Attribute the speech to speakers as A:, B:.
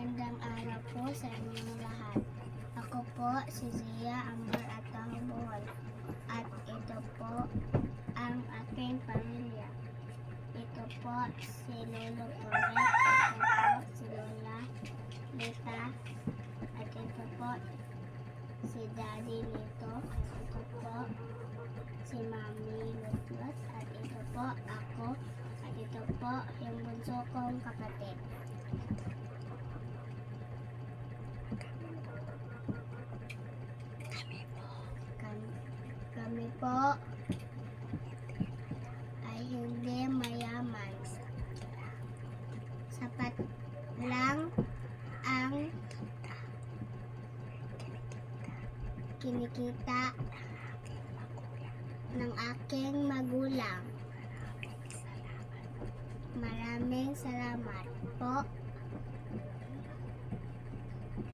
A: Magandang araw po sa inyong lahat. Ako po si Zia Amber at Tahobol. At ito po ang aking pamilya. Ito po si Lolo Torres. Ito po si Lola Lita. At ito po si Daddy Lito. Ito po si Mami Lutlot. At ito po ako. At ito po yung bunso kong kapatid. Kami po ay hindi mayaman. Sapat lang ang kinikita ng aking magulang. Maraming salamat.